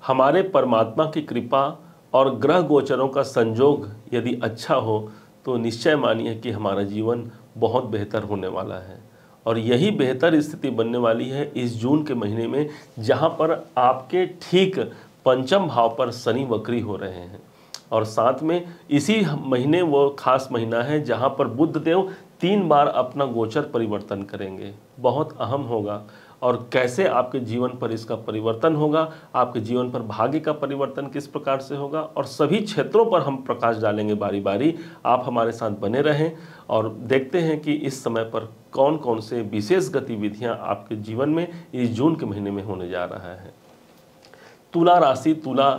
हमारे परमात्मा की कृपा और ग्रह गोचरों का संयोग यदि अच्छा हो तो निश्चय मानिए कि हमारा जीवन बहुत बेहतर होने वाला है। और यही बेहतर स्थिति बनने वाली है इस जून के महीने में, जहाँ पर आपके ठीक पंचम भाव पर शनि वक्री हो रहे हैं। और साथ में इसी महीने वो खास महीना है जहाँ पर बुध देव 3 बार अपना गोचर परिवर्तन करेंगे। बहुत अहम होगा। और कैसे आपके जीवन पर इसका परिवर्तन होगा, आपके जीवन पर भाग्य का परिवर्तन किस प्रकार से होगा, और सभी क्षेत्रों पर हम प्रकाश डालेंगे बारी बारी। आप हमारे साथ बने रहें और देखते हैं कि इस समय पर कौन कौन से विशेष गतिविधियां आपके जीवन में इस जून के महीने में होने जा रहा है। तुला राशि, तुला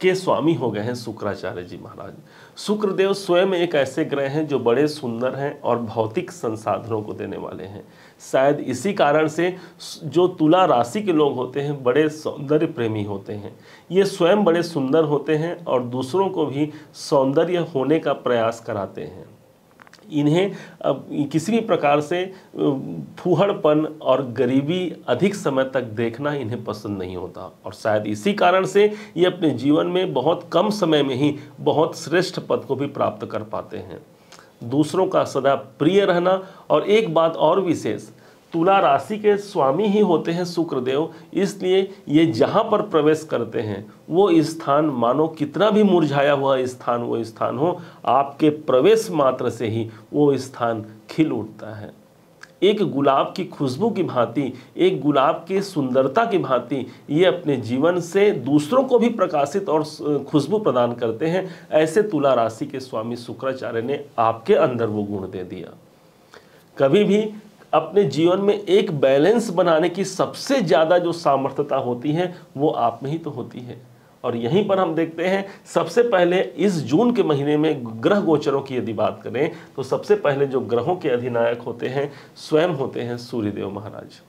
के स्वामी हो गए हैं शुक्राचार्य जी महाराज। शुक्रदेव स्वयं एक ऐसे ग्रह हैं जो बड़े सुंदर हैं और भौतिक संसाधनों को देने वाले हैं। शायद इसी कारण से जो तुला राशि के लोग होते हैं बड़े सौंदर्य प्रेमी होते हैं। ये स्वयं बड़े सुंदर होते हैं और दूसरों को भी सौंदर्य होने का प्रयास कराते हैं। इन्हें किसी भी प्रकार से फूहड़पन और गरीबी अधिक समय तक देखना इन्हें पसंद नहीं होता, और शायद इसी कारण से ये अपने जीवन में बहुत कम समय में ही बहुत श्रेष्ठ पद को भी प्राप्त कर पाते हैं। दूसरों का सदा प्रिय रहना, और एक बात और विशेष, तुला राशि के स्वामी ही होते हैं शुक्रदेव, इसलिए ये जहाँ पर प्रवेश करते हैं वो स्थान मानो कितना भी मुरझाया हुआ स्थान वो स्थान हो, आपके प्रवेश मात्र से ही वो स्थान खिल उठता है। एक गुलाब की खुशबू की भांति, एक गुलाब की सुंदरता की भांति ये अपने जीवन से दूसरों को भी प्रकाशित और खुशबू प्रदान करते हैं। ऐसे तुला राशि के स्वामी शुक्राचार्य ने आपके अंदर वो गुण दे दिया। कभी भी अपने जीवन में एक बैलेंस बनाने की सबसे ज़्यादा जो सामर्थ्यता होती है वो आप में ही तो होती है। और यहीं पर हम देखते हैं सबसे पहले इस जून के महीने में ग्रह गोचरों की यदि बात करें तो सबसे पहले जो ग्रहों के अधिनायक होते हैं स्वयं होते हैं सूर्यदेव महाराज।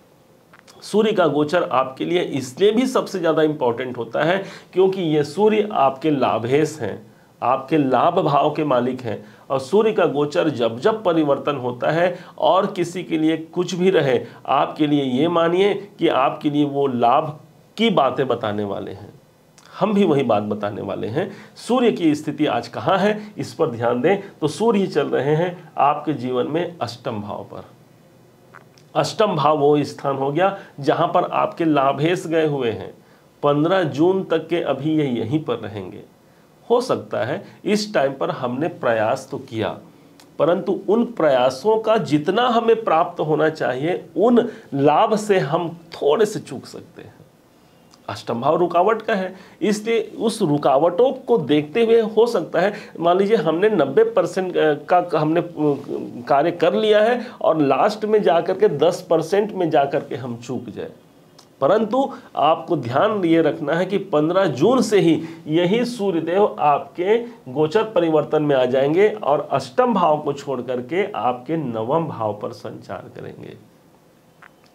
सूर्य का गोचर आपके लिए इसलिए भी सबसे ज़्यादा इंपॉर्टेंट होता है क्योंकि ये सूर्य आपके लाभेश हैं, आपके लाभ भाव के मालिक हैं। और सूर्य का गोचर जब जब परिवर्तन होता है और किसी के लिए कुछ भी रहे, आपके लिए ये मानिए कि आपके लिए वो लाभ की बातें बताने वाले हैं। हम भी वही बात बताने वाले हैं। सूर्य की स्थिति आज कहाँ है इस पर ध्यान दें तो सूर्य चल रहे हैं आपके जीवन में अष्टम भाव पर। अष्टम भाव वो स्थान हो गया जहाँ पर आपके लाभेश गए हुए हैं। 15 जून तक के अभी ये यहीं पर रहेंगे। हो सकता है इस टाइम पर हमने प्रयास तो किया, परंतु उन प्रयासों का जितना हमें प्राप्त होना चाहिए उन लाभ से हम थोड़े से चूक सकते हैं। अष्टम भाव रुकावट का है, इसलिए उस रुकावटों को देखते हुए हो सकता है मान लीजिए हमने 90% का हमने कार्य कर लिया है और लास्ट में जाकर के 10% में जाकर के हम चूक जाए। परंतु आपको ध्यान ये रखना है कि 15 जून से ही यही सूर्यदेव आपके गोचर परिवर्तन में आ जाएंगे और अष्टम भाव को छोड़ करके आपके नवम भाव पर संचार करेंगे।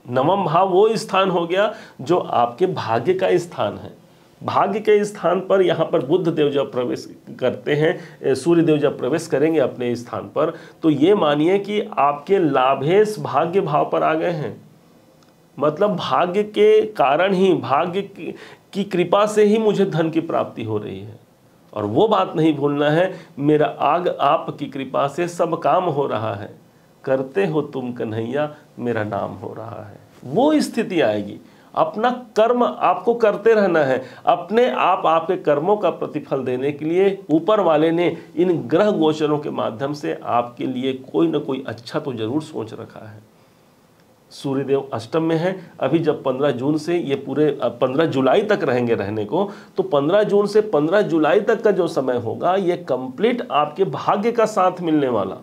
नवम भाव वो स्थान हो गया जो आपके भाग्य का स्थान है। भाग्य के स्थान पर यहाँ पर बुध देव जब प्रवेश करते हैं, सूर्यदेव जब प्रवेश करेंगे अपने स्थान पर, तो ये मानिए कि आपके लाभेश भाग्य भाव पर आ गए हैं। मतलब भाग्य के कारण ही, भाग्य की कृपा से ही मुझे धन की प्राप्ति हो रही है। और वो बात नहीं भूलना है, मेरा आग आपकी कृपा से सब काम हो रहा है, करते हो तुम कन्हैया मेरा नाम हो रहा है। वो स्थिति आएगी। अपना कर्म आपको करते रहना है। अपने आप आपके कर्मों का प्रतिफल देने के लिए ऊपर वाले ने इन ग्रह गोचरों के माध्यम से आपके लिए कोई ना कोई अच्छा तो जरूर सोच रखा है। सूर्यदेव अष्टम में है। अभी जब 15 जून से ये पूरे 15 जुलाई तक रहेंगे रहने को, तो 15 जून से 15 जुलाई तक का जो समय होगा ये कंप्लीट आपके भाग्य का साथ मिलने वाला,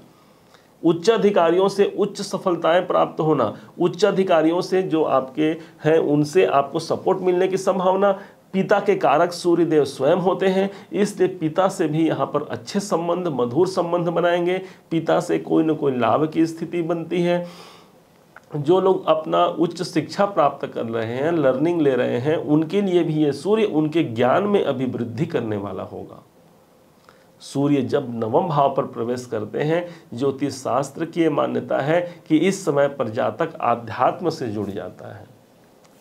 उच्च अधिकारियों से उच्च सफलताएं प्राप्त होना, उच्च अधिकारियों से जो आपके हैं उनसे आपको सपोर्ट मिलने की संभावना। पिता के कारक सूर्यदेव स्वयं होते हैं, इसलिए पिता से भी यहाँ पर अच्छे संबंध, मधुर संबंध बनाएंगे। पिता से कोई न कोई लाभ की स्थिति बनती है। जो लोग अपना उच्च शिक्षा प्राप्त कर रहे हैं, लर्निंग ले रहे हैं, उनके लिए भी ये सूर्य उनके ज्ञान में अभिवृद्धि करने वाला होगा। सूर्य जब नवम भाव पर प्रवेश करते हैं, ज्योतिष शास्त्र की ये मान्यता है कि इस समय पर जातक आध्यात्म से जुड़ जाता है।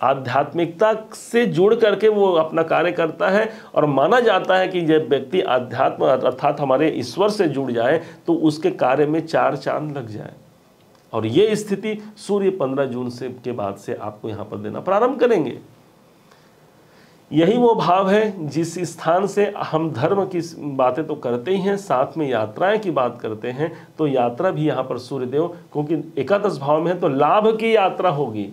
आध्यात्मिकता से जुड़ करके वो अपना कार्य करता है, और माना जाता है कि जब व्यक्ति आध्यात्म अर्थात हमारे ईश्वर से जुड़ जाए तो उसके कार्य में 4 चांद लग जाए। और ये स्थिति सूर्य 15 जून से के बाद से आपको यहाँ पर देना प्रारंभ करेंगे। यही वो भाव है जिस स्थान से हम धर्म की बातें तो करते ही हैं, साथ में यात्राएं की बात करते हैं, तो यात्रा भी यहाँ पर सूर्यदेव, क्योंकि एकादश भाव में है तो लाभ की यात्रा होगी।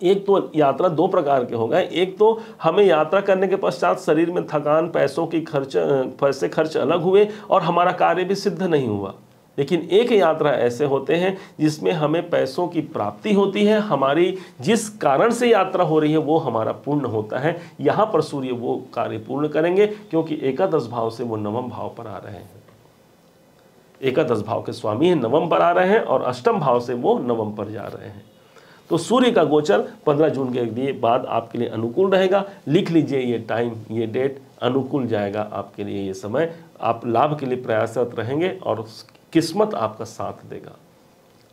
एक तो यात्रा 2 प्रकार के हो गए, एक तो हमें यात्रा करने के पश्चात शरीर में थकान, पैसे खर्च अलग हुए और हमारा कार्य भी सिद्ध नहीं हुआ। लेकिन एक यात्रा ऐसे होते हैं जिसमें हमें पैसों की प्राप्ति होती है, हमारी जिस कारण से यात्रा हो रही है वो हमारा पूर्ण होता है। यहाँ पर सूर्य वो कार्य पूर्ण करेंगे क्योंकि एकादश भाव से वो नवम भाव पर आ रहे हैं। एकादश भाव के स्वामी हैं, नवम पर आ रहे हैं, और अष्टम भाव से वो नवम पर जा रहे हैं। तो सूर्य का गोचर 15 जून के बाद आपके लिए अनुकूल रहेगा। लिख लीजिए ये टाइम, ये डेट, अनुकूल जाएगा आपके लिए ये समय। आप लाभ के लिए प्रयासरत रहेंगे और किस्मत आपका साथ देगा।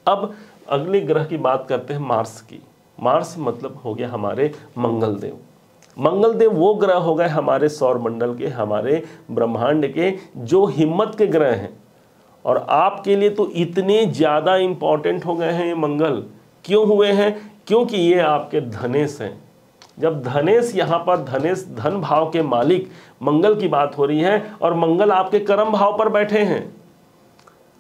अब अगले ग्रह की बात करते हैं मार्स की। मार्स मतलब हो गया हमारे मंगल देव। मंगल देव वो ग्रह हो गए हमारे सौर मंडल के, हमारे ब्रह्मांड के जो हिम्मत के ग्रह हैं, और आपके लिए तो इतने ज़्यादा इम्पॉर्टेंट हो गए हैं ये मंगल। क्यों हुए हैं? क्योंकि ये आपके धनेश हैं। जब धनेश यहाँ पर धन भाव के मालिक मंगल की बात हो रही है और मंगल आपके कर्म भाव पर बैठे हैं,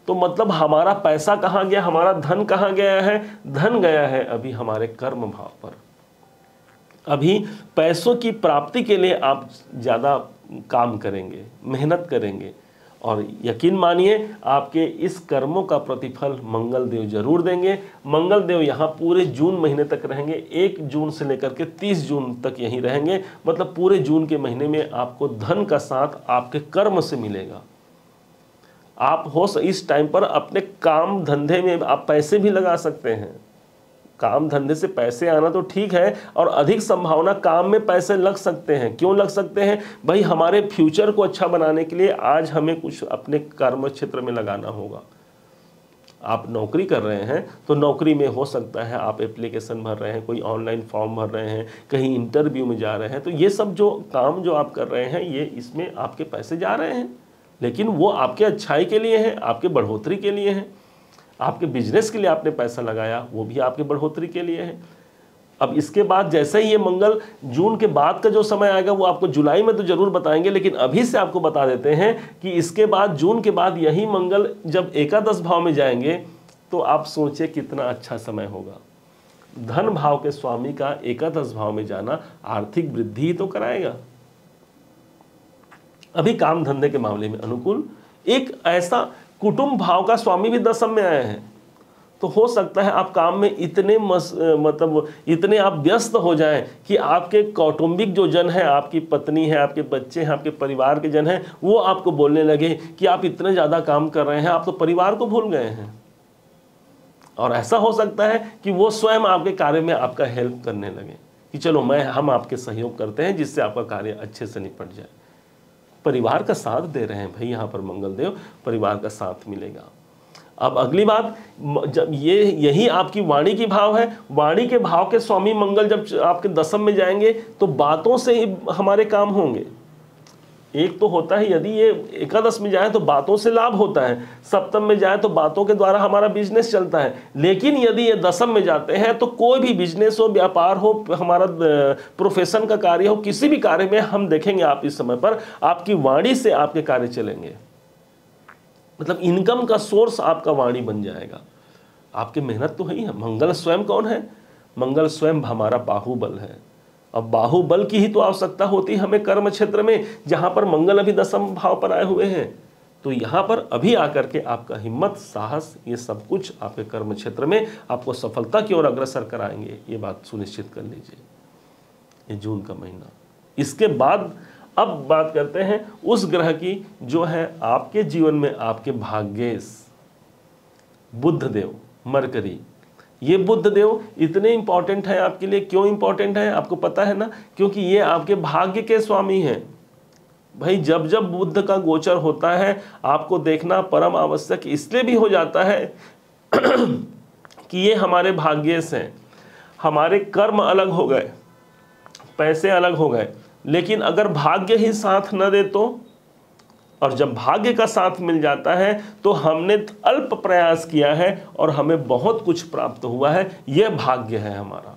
तो मतलब हमारा पैसा कहाँ गया, हमारा धन कहाँ गया है? धन गया है अभी हमारे कर्म भाव पर। अभी पैसों की प्राप्ति के लिए आप ज़्यादा काम करेंगे, मेहनत करेंगे, और यकीन मानिए आपके इस कर्मों का प्रतिफल मंगल देव जरूर देंगे। मंगल देव यहाँ पूरे जून महीने तक रहेंगे, 1 जून से लेकर के 30 जून तक यहीं रहेंगे। मतलब पूरे जून के महीने में आपको धन का साथ आपके कर्म से मिलेगा। आप हो इस टाइम पर अपने काम धंधे में आप पैसे भी लगा सकते हैं। काम धंधे से पैसे आना तो ठीक है, और अधिक संभावना काम में पैसे लग सकते हैं। क्यों लग सकते हैं भाई? हमारे फ्यूचर को अच्छा बनाने के लिए आज हमें कुछ अपने कर्म क्षेत्र में लगाना होगा। आप नौकरी कर रहे हैं तो नौकरी में हो सकता है आप एप्लीकेशन भर रहे हैं, कोई ऑनलाइन फॉर्म भर रहे हैं, कहीं इंटरव्यू में जा रहे हैं, तो ये सब जो काम जो आप कर रहे हैं ये इसमें आपके पैसे जा रहे हैं, लेकिन वो आपके अच्छाई के लिए है, आपके बढ़ोतरी के लिए है। आपके बिजनेस के लिए आपने पैसा लगाया, वो भी आपके बढ़ोतरी के लिए है। अब इसके बाद जैसे ही ये मंगल जून के बाद का जो समय आएगा वो आपको जुलाई में तो जरूर बताएंगे, लेकिन अभी से आपको बता देते हैं कि इसके बाद जून के बाद यही मंगल जब एकादश भाव में जाएंगे तो आप सोचिए कितना अच्छा समय होगा। धन भाव के स्वामी का एकादश भाव में जाना आर्थिक वृद्धि तो कराएगा। अभी काम धंधे के मामले में अनुकूल। एक ऐसा कुटुंब भाव का स्वामी भी दशम में आए हैं, तो हो सकता है आप काम में इतने मतलब इतने आप व्यस्त हो जाएं कि आपके कौटुंबिक जो जन है, आपकी पत्नी है, आपके बच्चे हैं, आपके परिवार के जन हैं, वो आपको बोलने लगे कि आप इतने ज़्यादा काम कर रहे हैं, आप तो परिवार को भूल गए हैं। और ऐसा हो सकता है कि वो स्वयं आपके कार्य में आपका हेल्प करने लगे कि चलो हम आपके सहयोग करते हैं जिससे आपका कार्य अच्छे से निपट जाए। परिवार का साथ दे रहे हैं भाई यहाँ पर मंगल देव, परिवार का साथ मिलेगा। अब अगली बात, जब यही आपकी वाणी की भाव है, वाणी के भाव के स्वामी मंगल जब आपके दशम में जाएंगे तो बातों से ही हमारे काम होंगे। एक तो होता है यदि ये एकादश में जाए तो बातों से लाभ होता है, सप्तम में जाए तो बातों के द्वारा हमारा बिजनेस चलता है, लेकिन यदि ये दशम में जाते हैं तो कोई भी बिजनेस हो, व्यापार हो, हमारा प्रोफेशन का कार्य हो, किसी भी कार्य में हम देखेंगे आप इस समय पर आपकी वाणी से आपके कार्य चलेंगे। मतलब इनकम का सोर्स आपका वाणी बन जाएगा। आपकी मेहनत तो है ही है। मंगल स्वयं कौन है? मंगल स्वयं हमारा बाहुबल है। अब बाहुबल की ही तो आवश्यकता होती है हमें कर्म क्षेत्र में, जहां पर मंगल अभी दशम भाव पर आए हुए हैं। तो यहाँ पर अभी आकर के आपका हिम्मत, साहस, ये सब कुछ आपके कर्म क्षेत्र में आपको सफलता की ओर अग्रसर कराएंगे। ये बात सुनिश्चित कर लीजिए। ये जून का महीना। इसके बाद अब बात करते हैं उस ग्रह की जो है आपके जीवन में आपके भाग्येश, बुध देव, मरकरी। ये बुध देव इतने इंपॉर्टेंट है आपके लिए। क्यों इंपॉर्टेंट है आपको पता है ना? क्योंकि ये आपके भाग्य के स्वामी हैं। भाई जब जब बुध का गोचर होता है आपको देखना परम आवश्यक इसलिए भी हो जाता है कि ये हमारे भाग्येश हैं। हमारे कर्म अलग हो गए, पैसे अलग हो गए, लेकिन अगर भाग्य ही साथ न दे तो, और जब भाग्य का साथ मिल जाता है तो हमने अल्प प्रयास किया है और हमें बहुत कुछ प्राप्त हुआ है। यह भाग्य है हमारा।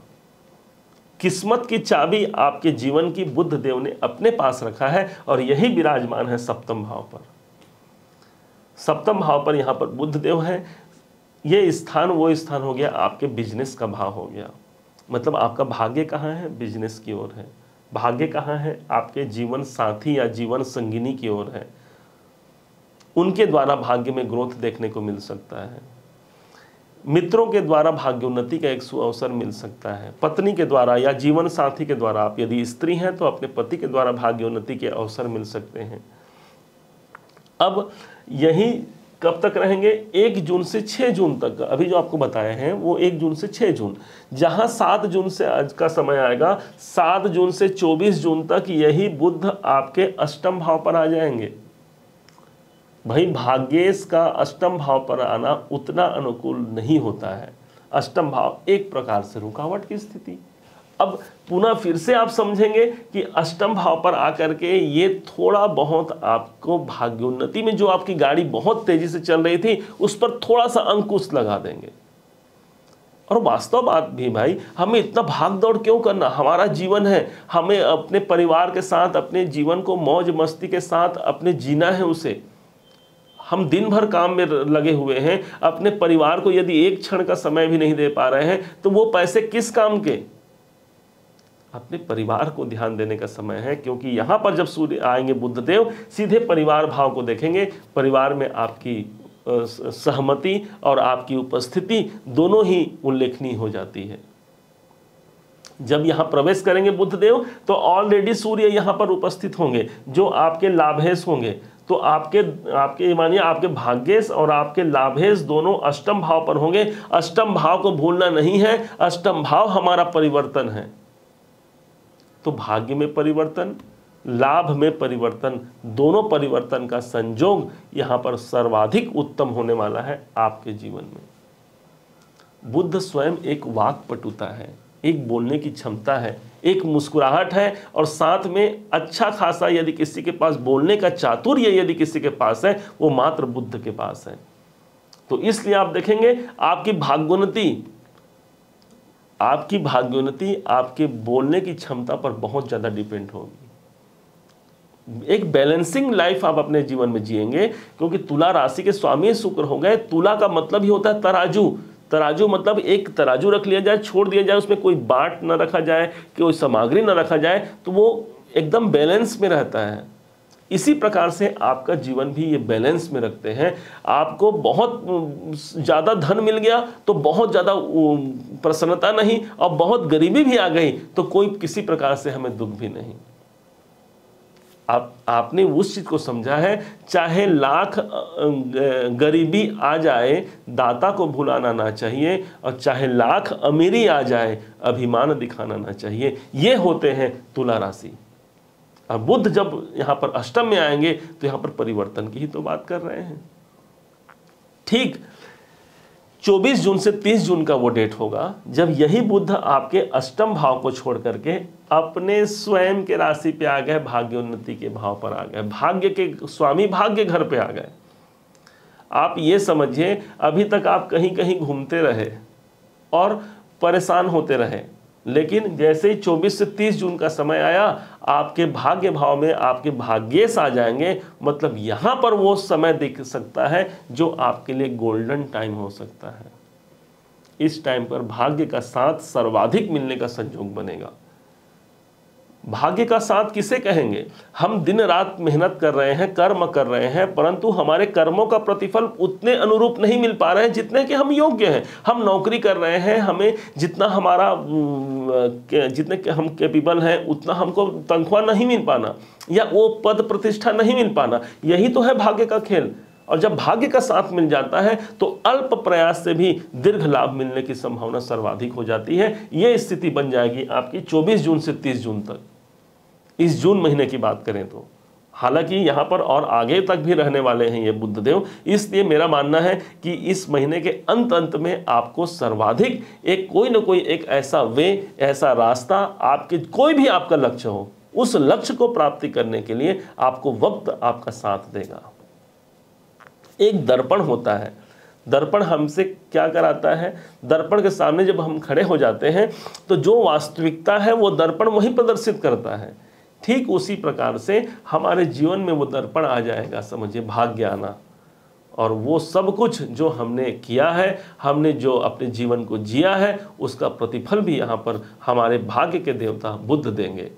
किस्मत की चाबी आपके जीवन की बुद्ध देव ने अपने पास रखा है और यही विराजमान है सप्तम भाव पर। सप्तम भाव पर यहां पर बुद्ध देव है। यह स्थान वो स्थान हो गया, आपके बिजनेस का भाव हो गया। मतलब आपका भाग्य कहाँ है? बिजनेस की ओर है। भाग्य कहाँ है? आपके जीवन साथी या जीवन संगिनी की ओर है। उनके द्वारा भाग्य में ग्रोथ देखने को मिल सकता है। मित्रों के द्वारा भाग्योन्नति का एक सुअवसर मिल सकता है। पत्नी के द्वारा या जीवन साथी के द्वारा, आप यदि स्त्री हैं तो अपने पति के द्वारा भाग्योन्नति के अवसर मिल सकते हैं। अब यही कब तक रहेंगे? 1 जून से 6 जून तक। अभी जो आपको बताए हैं वो 1 जून से 6 जून। जहां 7 जून से आज का समय आएगा, 7 जून से 24 जून तक यही बुद्ध आपके अष्टम भाव पर आ जाएंगे। भाई भाग्येश का अष्टम भाव पर आना उतना अनुकूल नहीं होता है। अष्टम भाव एक प्रकार से रुकावट की स्थिति। अब पुनः फिर से आप समझेंगे कि अष्टम भाव पर आकर के ये थोड़ा बहुत आपको भाग्योन्नति में, जो आपकी गाड़ी बहुत तेजी से चल रही थी, उस पर थोड़ा सा अंकुश लगा देंगे। और वास्तव बात भी भाई, हमें इतना भाग दौड़ क्यों करना? हमारा जीवन है, हमें अपने परिवार के साथ अपने जीवन को मौज मस्ती के साथ अपने जीना है उसे। हम दिन भर काम में लगे हुए हैं, अपने परिवार को यदि एक क्षण का समय भी नहीं दे पा रहे हैं तो वो पैसे किस काम के? अपने परिवार को ध्यान देने का समय है। क्योंकि यहां पर जब सूर्य आएंगे बुद्ध देव, सीधे परिवार भाव को देखेंगे। परिवार में आपकी सहमति और आपकी उपस्थिति दोनों ही उल्लेखनीय हो जाती है। जब यहां प्रवेश करेंगे बुद्ध देव तो ऑलरेडी सूर्य यहां पर उपस्थित होंगे, जो आपके लाभेश होंगे। तो आपके मानिए आपके भाग्येश और आपके लाभेश दोनों अष्टम भाव पर होंगे। अष्टम भाव को भूलना नहीं है। अष्टम भाव हमारा परिवर्तन है। तो भाग्य में परिवर्तन, लाभ में परिवर्तन, दोनों परिवर्तन का संयोग यहां पर सर्वाधिक उत्तम होने वाला है आपके जीवन में। बुद्ध स्वयं एक वाक्पटुता है, एक बोलने की क्षमता है, एक मुस्कुराहट है, और साथ में अच्छा खासा यदि किसी के पास बोलने का चातुर्य यदि किसी के पास है, वो मात्र बुद्ध के पास है। तो इसलिए आप देखेंगे आपकी भाग्योन्नति आपके बोलने की क्षमता पर बहुत ज़्यादा डिपेंड होगी। एक बैलेंसिंग लाइफ आप अपने जीवन में जिएंगे, क्योंकि तुला राशि के स्वामी शुक्र हो गए। तुला का मतलब ही होता है तराजू। तराजू मतलब एक तराजू रख लिया जाए, छोड़ दिया जाए, उसमें कोई बाट न रखा जाए, कोई सामग्री न रखा जाए, तो वो एकदम बैलेंस में रहता है। इसी प्रकार से आपका जीवन भी ये बैलेंस में रखते हैं। आपको बहुत ज़्यादा धन मिल गया तो बहुत ज़्यादा प्रसन्नता नहीं, और बहुत गरीबी भी आ गई तो कोई किसी प्रकार से हमें दुख भी नहीं। आपने उस चीज को समझा है, चाहे लाख गरीबी आ जाए दाता को भुलाना ना चाहिए, और चाहे लाख अमीरी आ जाए अभिमान दिखाना ना चाहिए। ये होते हैं तुला राशि। और बुद्ध जब यहाँ पर अष्टम में आएंगे तो यहाँ पर परिवर्तन की ही तो बात कर रहे हैं। ठीक 24 जून से 30 जून का वो डेट होगा जब यही बुद्ध आपके अष्टम भाव को छोड़ करके अपने स्वयं के राशि पे आ गए, भाग्योन्नति के भाव पर आ गए, भाग्य के स्वामी भाग्य घर पे आ गए। आप ये समझिए अभी तक आप कहीं कहीं घूमते रहे और परेशान होते रहे, लेकिन जैसे ही 24 से 30 जून का समय आया आपके भाग्य भाव में आपके भाग्येश आ जाएंगे। मतलब यहाँ पर वो समय दिख सकता है जो आपके लिए गोल्डन टाइम हो सकता है। इस टाइम पर भाग्य का साथ सर्वाधिक मिलने का संयोग बनेगा। भाग्य का साथ किसे कहेंगे? हम दिन रात मेहनत कर रहे हैं, कर्म कर रहे हैं, परंतु हमारे कर्मों का प्रतिफल उतने अनुरूप नहीं मिल पा रहे हैं जितने कि हम योग्य हैं। हम नौकरी कर रहे हैं, हमें जितना जितने हम कैपेबल हैं उतना हमको तनख्वाह नहीं मिल पाना, या वो पद प्रतिष्ठा नहीं मिल पाना। यही तो है भाग्य का खेल। और जब भाग्य का साथ मिल जाता है तो अल्प प्रयास से भी दीर्घ लाभ मिलने की संभावना सर्वाधिक हो जाती है। यह स्थिति बन जाएगी आपकी 24 जून से 30 जून तक। इस जून महीने की बात करें तो हालांकि यहाँ पर और आगे तक भी रहने वाले हैं ये बुद्धदेव, इसलिए मेरा मानना है कि इस महीने के अंत में आपको सर्वाधिक एक कोई ना कोई एक ऐसा ऐसा रास्ता, आपके कोई भी आपका लक्ष्य हो, उस लक्ष्य को प्राप्ति करने के लिए आपको वक्त आपका साथ देगा। एक दर्पण होता है, दर्पण हमसे क्या कराता है, दर्पण के सामने जब हम खड़े हो जाते हैं तो जो वास्तविकता है वो दर्पण वही प्रदर्शित करता है। ठीक उसी प्रकार से हमारे जीवन में वो दर्पण आ जाएगा, समझिए भाग्य आना, और वो सब कुछ जो हमने किया है, हमने जो अपने जीवन को जिया है, उसका प्रतिफल भी यहाँ पर हमारे भाग्य के देवता बुद्ध देंगे।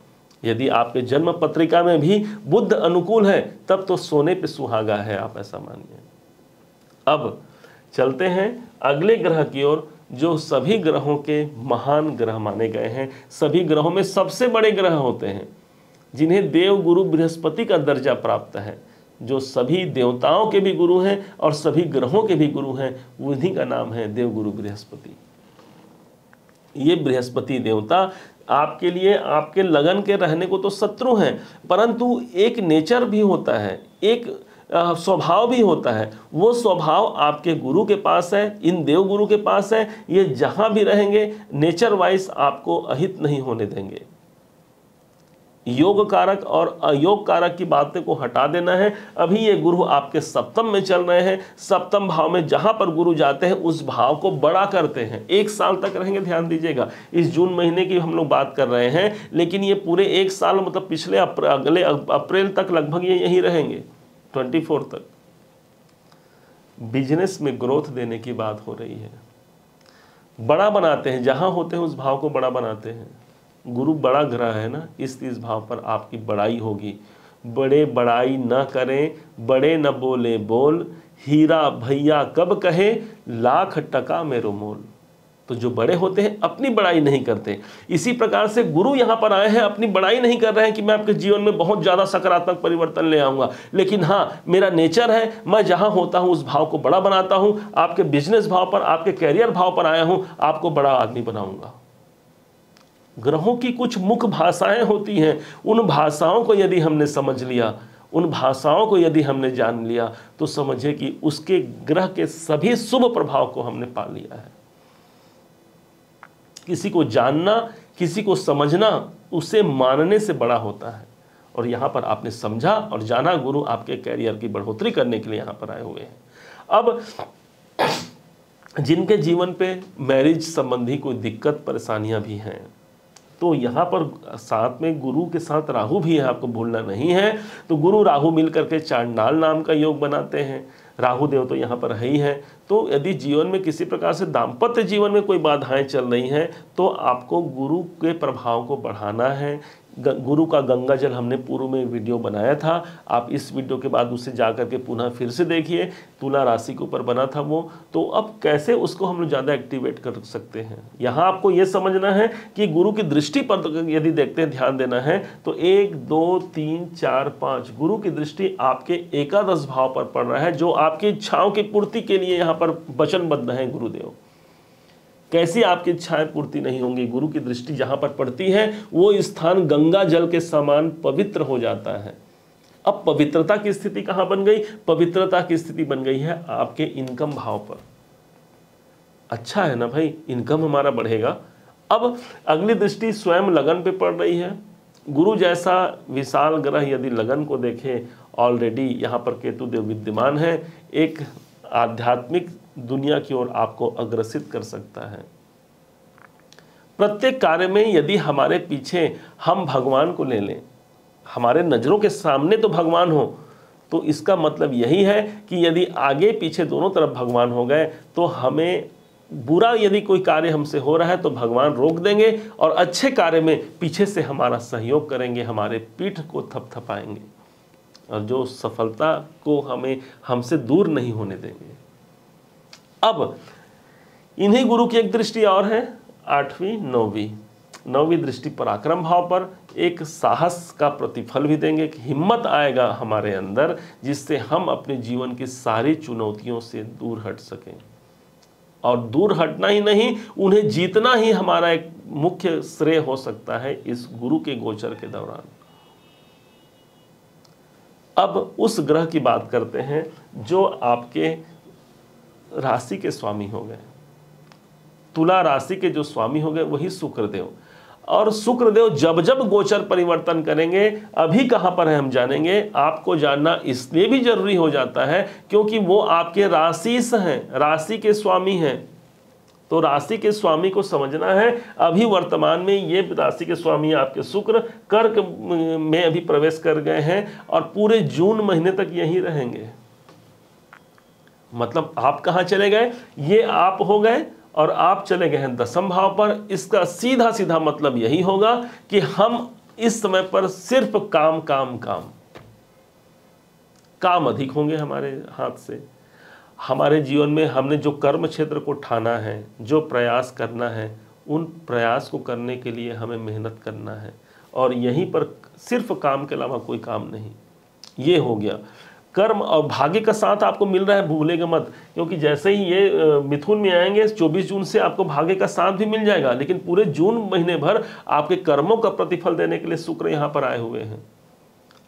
यदि आपके जन्म पत्रिका में भी बुद्ध अनुकूल है तब तो सोने पे सुहागा है, आप ऐसा मानिए। अब चलते हैं अगले ग्रह की ओर, जो सभी ग्रहों के महान ग्रह माने गए हैं, सभी ग्रहों में सबसे बड़े ग्रह होते हैं, जिन्हें देव गुरु बृहस्पति का दर्जा प्राप्त है, जो सभी देवताओं के भी गुरु हैं और सभी ग्रहों के भी गुरु हैं, उन्हीं का नाम है देवगुरु बृहस्पति। ये बृहस्पति देवता आपके लिए, आपके लगन के रहने को तो शत्रु हैं, परंतु एक नेचर भी होता है, एक स्वभाव भी होता है। वो स्वभाव आपके गुरु के पास है, इन देव गुरु के पास है। ये जहां भी रहेंगे नेचर वाइज आपको अहित नहीं होने देंगे। योग कारक और अयोग कारक की बातें को हटा देना है। अभी ये गुरु आपके सप्तम में चल रहे हैं, सप्तम भाव में जहां पर गुरु जाते हैं उस भाव को बड़ा करते हैं। 1 साल तक रहेंगे, ध्यान दीजिएगा। इस जून महीने की हम लोग बात कर रहे हैं, लेकिन ये पूरे 1 साल मतलब पिछले अगले अप्रैल तक लगभग ये यहीं रहेंगे, 24 तक। बिजनेस में ग्रोथ देने की बात हो रही है, बड़ा बनाते हैं, जहां होते हैं उस भाव को बड़ा बनाते हैं। गुरु बड़ा ग्रह है ना, इस भाव पर आपकी बड़ाई होगी। बड़े बड़ाई न करें, बड़े न बोले बोल, हीरा भैया कब कहे, लाख टका मेरो मोल। तो जो बड़े होते हैं अपनी बड़ाई नहीं करते। इसी प्रकार से गुरु यहाँ पर आए हैं, अपनी बड़ाई नहीं कर रहे हैं कि मैं आपके जीवन में बहुत ज़्यादा सकारात्मक परिवर्तन ले आऊँगा, लेकिन हाँ मेरा नेचर है, मैं जहाँ होता हूँ उस भाव को बड़ा बनाता हूँ। आपके बिजनेस भाव पर, आपके कैरियर भाव पर आया हूँ, आपको बड़ा आदमी बनाऊँगा। ग्रहों की कुछ मुख्य भाषाएं होती हैं, उन भाषाओं को यदि हमने समझ लिया, उन भाषाओं को यदि हमने जान लिया, तो समझे कि उसके ग्रह के सभी शुभ प्रभाव को हमने पा लिया है। किसी को जानना, किसी को समझना, उसे मानने से बड़ा होता है। और यहाँ पर आपने समझा और जाना, गुरु आपके कैरियर की बढ़ोतरी करने के लिए यहाँ पर आए हुए हैं। अब जिनके जीवन पे मैरिज संबंधी कोई दिक्कत परेशानियां भी हैं, तो यहाँ पर साथ में गुरु के साथ राहु भी है, आपको भूलना नहीं है। तो गुरु राहु मिलकर के चांडाल नाम का योग बनाते हैं। राहु देव तो यहाँ पर है ही है। तो यदि जीवन में किसी प्रकार से दाम्पत्य जीवन में कोई बाधाएं चल रही हैं, तो आपको गुरु के प्रभाव को बढ़ाना है। गुरु का गंगा जल हमने पूर्व में वीडियो बनाया था, आप इस वीडियो के बाद उसे जाकर के पुनः फिर से देखिए। तुला राशि के ऊपर बना था वो। तो अब कैसे उसको हम लोग ज़्यादा एक्टिवेट कर सकते हैं, यहाँ आपको ये समझना है कि गुरु की दृष्टि पर यदि देखते हैं, ध्यान देना है, तो 1 2 3 4 5 गुरु की दृष्टि आपके एकादश भाव पर पड़ रहा है, जो आपकी इच्छाओं की पूर्ति के लिए यहाँ पर वचनबद्ध है गुरुदेव। कैसी आपकी इच्छाएं पूर्ति नहीं होंगी, गुरु की दृष्टि जहां पर पड़ती है वो स्थान गंगा जल के समान पवित्र हो जाता है। अब पवित्रता की स्थिति कहां बन गई, पवित्रता की स्थिति बन गई है आपके इनकम भाव पर। अच्छा है ना भाई, इनकम हमारा बढ़ेगा। अब अगली दृष्टि स्वयं लगन पे पड़ रही है। गुरु जैसा विशाल ग्रह यदि लगन को देखे, ऑलरेडी यहाँ पर केतु देव विद्यमान है, एक आध्यात्मिक दुनिया की ओर आपको अग्रसित कर सकता है। प्रत्येक कार्य में यदि हमारे पीछे हम भगवान को ले लें, हमारे नजरों के सामने तो भगवान हो, तो इसका मतलब यही है कि यदि आगे पीछे दोनों तरफ भगवान हो गए, तो हमें बुरा यदि कोई कार्य हमसे हो रहा है तो भगवान रोक देंगे, और अच्छे कार्य में पीछे से हमारा सहयोग करेंगे, हमारे पीठ को थपथपाएंगे, और जो सफलता को हमसे दूर नहीं होने देंगे। अब इन्हीं गुरु की एक दृष्टि और है, 8वीं 9वीं दृष्टि पराक्रम भाव पर। एक साहस का प्रतिफल भी देंगे, कि हिम्मत आएगा हमारे अंदर, जिससे हम अपने जीवन की सारी चुनौतियों से दूर हट सकें। और दूर हटना ही नहीं, उन्हें जीतना ही हमारा एक मुख्य श्रेय हो सकता है इस गुरु के गोचर के दौरान। अब उस ग्रह की बात करते हैं जो आपके राशि के स्वामी हो गए। तुला राशि के जो स्वामी हो गए वही शुक्रदेव। और शुक्रदेव जब जब गोचर परिवर्तन करेंगे, अभी कहां पर है हम जानेंगे। आपको जानना इसलिए भी जरूरी हो जाता है क्योंकि वो आपके राशिस हैं, राशि के स्वामी हैं। तो राशि के स्वामी को समझना है। अभी वर्तमान में ये राशि के स्वामी आपके शुक्र कर्क में अभी प्रवेश कर गए हैं और पूरे जून महीने तक यही रहेंगे। मतलब आप कहां चले गए, ये आप हो गए और आप चले गए हैं दसम भाव पर। इसका सीधा सीधा मतलब यही होगा कि हम इस समय पर सिर्फ काम काम काम काम अधिक होंगे हमारे हाथ से। हमारे जीवन में हमने जो कर्म क्षेत्र को ठाना है, जो प्रयास करना है, उन प्रयास को करने के लिए हमें मेहनत करना है और यहीं पर सिर्फ काम के अलावा कोई काम नहीं। ये हो गया कर्म। और भाग्य का साथ आपको मिल रहा है, भूलेगा मत, क्योंकि जैसे ही ये मिथुन में आएंगे 24 जून से आपको भाग्य का साथ भी मिल जाएगा। लेकिन पूरे जून महीने भर आपके कर्मों का प्रतिफल देने के लिए शुक्र यहाँ पर आए हुए हैं।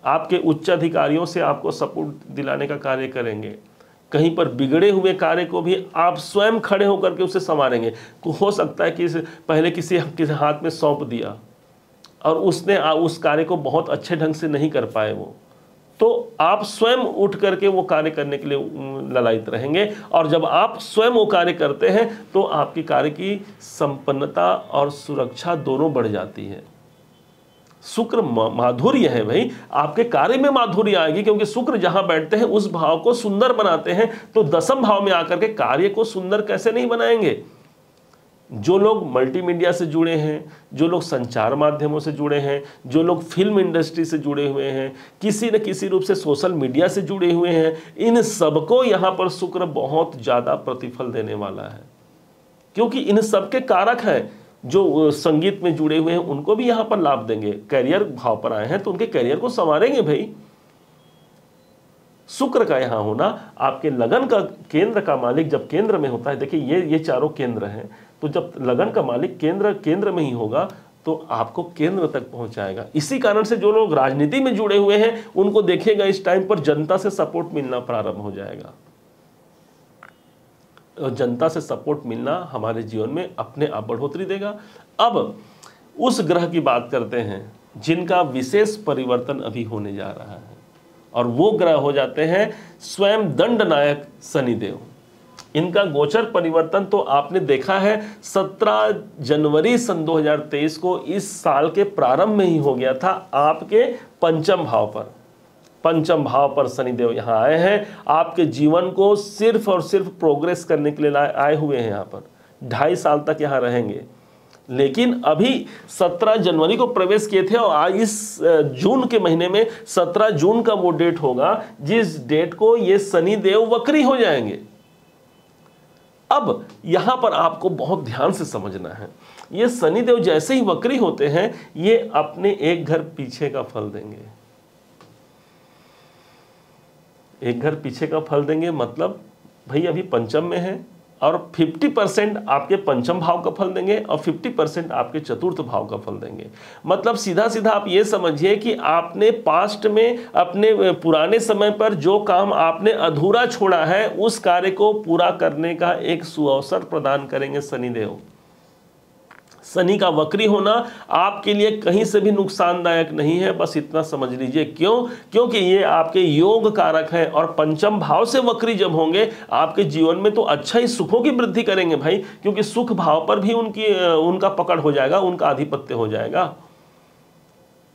आपके उच्च अधिकारियों से आपको सपोर्ट दिलाने का कार्य करेंगे। कहीं पर बिगड़े हुए कार्य को भी आप स्वयं खड़े होकर के उसे संवारेंगे। हो सकता है कि पहले किसी हाथ में सौंप दिया और उसने उस कार्य को बहुत अच्छे ढंग से नहीं कर पाए वो, तो आप स्वयं उठ करके वो कार्य करने के लिए ललायित रहेंगे। और जब आप स्वयं वो कार्य करते हैं तो आपकी कार्य की संपन्नता और सुरक्षा दोनों बढ़ जाती है। शुक्र माधुर्य है भाई, आपके कार्य में माधुर्य आएगी, क्योंकि शुक्र जहां बैठते हैं उस भाव को सुंदर बनाते हैं। तो दसम भाव में आकर के कार्य को सुंदर कैसे नहीं बनाएंगे। जो लोग मल्टीमीडिया से जुड़े हैं, जो लोग संचार माध्यमों से जुड़े हैं, जो लोग फिल्म इंडस्ट्री से जुड़े हुए हैं, किसी न किसी रूप से सोशल मीडिया से जुड़े हुए हैं, इन सबको यहाँ पर शुक्र बहुत ज़्यादा प्रतिफल देने वाला है। क्योंकि इन सबके कारक हैं। जो संगीत में जुड़े हुए हैं उनको भी यहाँ पर लाभ देंगे। कैरियर भाव पर आए हैं तो उनके कैरियर को संवारेंगे भाई। शुक्र का यहाँ होना, आपके लगन का केंद्र का मालिक जब केंद्र में होता है, देखिए ये चारों केंद्र हैं, तो जब लगन का मालिक केंद्र में ही होगा तो आपको केंद्र तक पहुंचाएगा। इसी कारण से जो लोग राजनीति में जुड़े हुए हैं उनको देखिएगा इस टाइम पर जनता से सपोर्ट मिलना प्रारंभ हो जाएगा। और जनता से सपोर्ट मिलना हमारे जीवन में अपने आप बढ़ोतरी देगा। अब उस ग्रह की बात करते हैं जिनका विशेष परिवर्तन अभी होने जा रहा है, और वो ग्रह हो जाते हैं स्वयं दंडनायक शनिदेव। इनका गोचर परिवर्तन तो आपने देखा है 17 जनवरी सन 2023 को इस साल के प्रारंभ में ही हो गया था। आपके पंचम भाव पर शनिदेव यहाँ आए हैं। आपके जीवन को सिर्फ और सिर्फ प्रोग्रेस करने के लिए आए हुए हैं। यहाँ पर 2.5 साल तक यहाँ रहेंगे। लेकिन अभी 17 जनवरी को प्रवेश किए थे और आज इस जून के महीने में 17 जून का वो डेट होगा जिस डेट को ये शनिदेव वक्री हो जाएंगे। अब यहां पर आपको बहुत ध्यान से समझना है, ये शनिदेव जैसे ही वक्री होते हैं ये अपने एक घर पीछे का फल देंगे। एक घर पीछे का फल देंगे मतलब भाई अभी पंचम में है और 50% आपके पंचम भाव का फल देंगे और 50% आपके चतुर्थ भाव का फल देंगे। मतलब सीधा सीधा आप ये समझिए कि आपने पास्ट में अपने पुराने समय पर जो काम आपने अधूरा छोड़ा है उस कार्य को पूरा करने का एक सुअवसर प्रदान करेंगे शनिदेव। शनि का वक्री होना आपके लिए कहीं से भी नुकसानदायक नहीं है, बस इतना समझ लीजिए। क्यों? क्योंकि ये आपके योग कारक है और पंचम भाव से वक्री जब होंगे आपके जीवन में तो अच्छा ही सुखों की वृद्धि करेंगे भाई, क्योंकि सुख भाव पर भी उनका पकड़ हो जाएगा, उनका आधिपत्य हो जाएगा,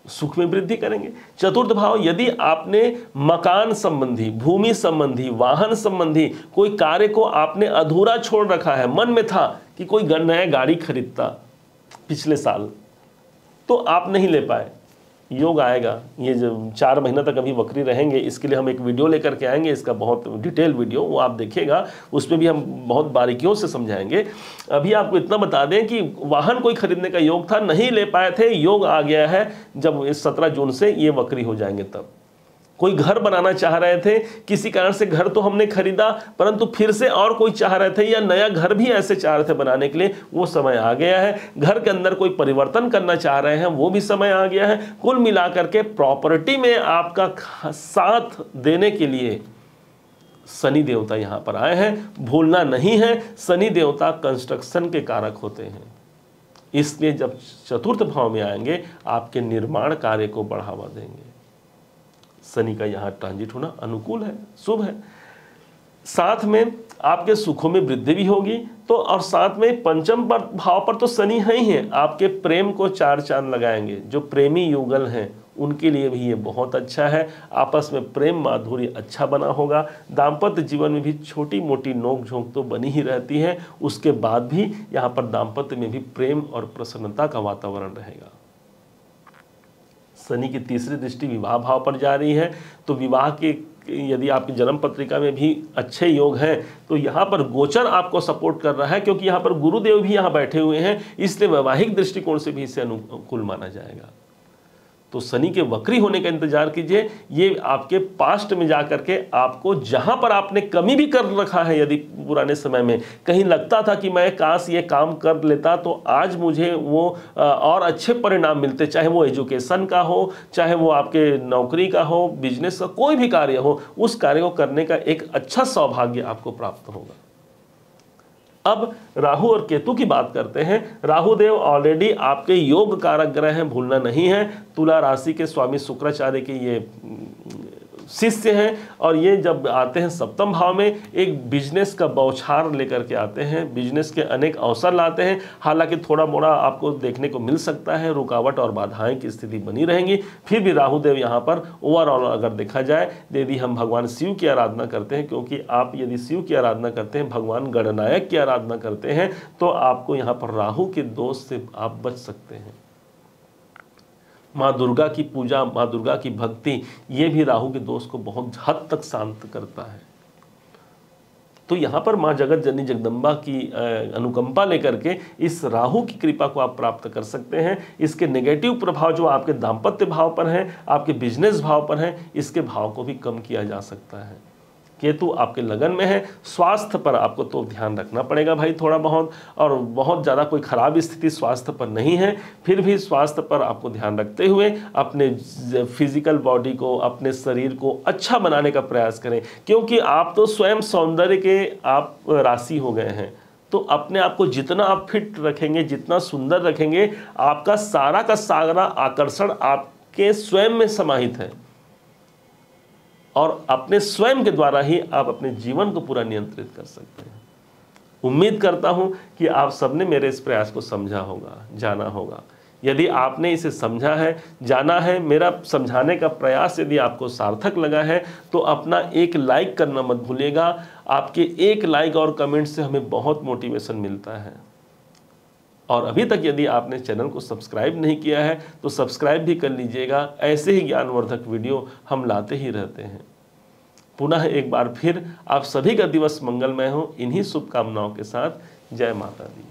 सुख में वृद्धि करेंगे। चतुर्थ भाव, यदि आपने मकान संबंधी, भूमि संबंधी, वाहन संबंधी कोई कार्य को आपने अधूरा छोड़ रखा है, मन में था कि कोई नया गाड़ी खरीदता पिछले साल तो आप नहीं ले पाए, योग आएगा। ये जो 4 महीना तक अभी वक्री रहेंगे, इसके लिए हम एक वीडियो लेकर के आएंगे, इसका बहुत डिटेल वीडियो, वो आप देखिएगा, उसमें भी हम बहुत बारीकियों से समझाएंगे। अभी आपको इतना बता दें कि वाहन कोई खरीदने का योग था, नहीं ले पाए थे, योग आ गया है जब इस 17 जून से ये वक्री हो जाएंगे तब। कोई घर बनाना चाह रहे थे, किसी कारण से घर तो हमने खरीदा, परंतु फिर से और कोई चाह रहे थे या नया घर भी ऐसे चाह रहे थे बनाने के लिए, वो समय आ गया है। घर के अंदर कोई परिवर्तन करना चाह रहे हैं, वो भी समय आ गया है। कुल मिलाकर के प्रॉपर्टी में आपका साथ देने के लिए शनि देवता यहां पर आए हैं। भूलना नहीं है, शनि देवता कंस्ट्रक्शन के कारक होते हैं, इसलिए जब चतुर्थ भाव में आएंगे आपके निर्माण कार्य को बढ़ावा देंगे। शनि का यहाँ ट्रांजिट होना अनुकूल है, शुभ है। साथ में आपके सुखों में वृद्धि भी होगी। तो और साथ में पंचम भाव पर तो शनि है ही है, आपके प्रेम को चार चांद लगाएंगे। जो प्रेमी युगल हैं उनके लिए भी ये बहुत अच्छा है। आपस में प्रेम माधुर्य अच्छा बना होगा। दाम्पत्य जीवन में भी छोटी मोटी नोक झोंक तो बनी ही रहती है, उसके बाद भी यहाँ पर दाम्पत्य में भी प्रेम और प्रसन्नता का वातावरण रहेगा। शनि की तीसरी दृष्टि विवाह भाव पर जा रही है, तो विवाह के यदि आपकी जन्म पत्रिका में भी अच्छे योग हैं तो यहाँ पर गोचर आपको सपोर्ट कर रहा है, क्योंकि यहाँ पर गुरुदेव भी यहाँ बैठे हुए हैं, इसलिए वैवाहिक दृष्टिकोण से भी इसे अनुकूल माना जाएगा। तो शनि के वक्री होने का इंतजार कीजिए। ये आपके पास्ट में जाकर के आपको जहां पर आपने कमी भी कर रखा है, यदि पुराने समय में कहीं लगता था कि मैं काश ये काम कर लेता तो आज मुझे वो और अच्छे परिणाम मिलते, चाहे वो एजुकेशन का हो, चाहे वो आपके नौकरी का हो, बिजनेस का कोई भी कार्य हो, उस कार्य को करने का एक अच्छा सौभाग्य आपको प्राप्त होगा। अब राहु और केतु की बात करते हैं। राहु देव ऑलरेडी आपके योग कारक ग्रह हैं, भूलना नहीं है। तुला राशि के स्वामी शुक्राचार्य के ये शिष्य हैं, और ये जब आते हैं सप्तम भाव में एक बिजनेस का बौछार लेकर के आते हैं, बिजनेस के अनेक अवसर लाते हैं। हालांकि थोड़ा मोड़ा आपको देखने को मिल सकता है, रुकावट और बाधाएं की स्थिति बनी रहेंगी, फिर भी राहुदेव यहाँ पर ओवरऑल अगर देखा जाए, यदि हम भगवान शिव की आराधना करते हैं, क्योंकि आप यदि शिव की आराधना करते हैं, भगवान गणनायक की आराधना करते हैं, तो आपको यहाँ पर राहु के दोष से आप बच सकते हैं। माँ दुर्गा की पूजा, माँ दुर्गा की भक्ति, ये भी राहु के दोष को बहुत हद तक शांत करता है। तो यहाँ पर माँ जगत जननी जगदम्बा की अनुकंपा लेकर के इस राहु की कृपा को आप प्राप्त कर सकते हैं। इसके नेगेटिव प्रभाव जो आपके दाम्पत्य भाव पर हैं, आपके बिजनेस भाव पर हैं, इसके भाव को भी कम किया जा सकता है। केतु आपके लगन में है, स्वास्थ्य पर आपको तो ध्यान रखना पड़ेगा भाई थोड़ा बहुत, और बहुत ज़्यादा कोई खराब स्थिति स्वास्थ्य पर नहीं है, फिर भी स्वास्थ्य पर आपको ध्यान रखते हुए अपने फिजिकल बॉडी को, अपने शरीर को अच्छा बनाने का प्रयास करें, क्योंकि आप तो स्वयं सौंदर्य के आप राशि हो गए हैं। तो अपने आप को जितना आप फिट रखेंगे, जितना सुंदर रखेंगे, आपका सारा का सारा आकर्षण आपके स्वयं में समाहित है, और अपने स्वयं के द्वारा ही आप अपने जीवन को पूरा नियंत्रित कर सकते हैं। उम्मीद करता हूं कि आप सबने मेरे इस प्रयास को समझा होगा, जाना होगा। यदि आपने इसे समझा है, जाना है, मेरा समझाने का प्रयास यदि आपको सार्थक लगा है, तो अपना एक लाइक करना मत भूलिएगा। आपके एक लाइक और कमेंट से हमें बहुत मोटिवेशन मिलता है। और अभी तक यदि आपने चैनल को सब्सक्राइब नहीं किया है तो सब्सक्राइब भी कर लीजिएगा। ऐसे ही ज्ञानवर्धक वीडियो हम लाते ही रहते हैं। पुनः एक बार फिर आप सभी का दिवस मंगलमय हो, इन्हीं शुभकामनाओं के साथ। जय माता दी।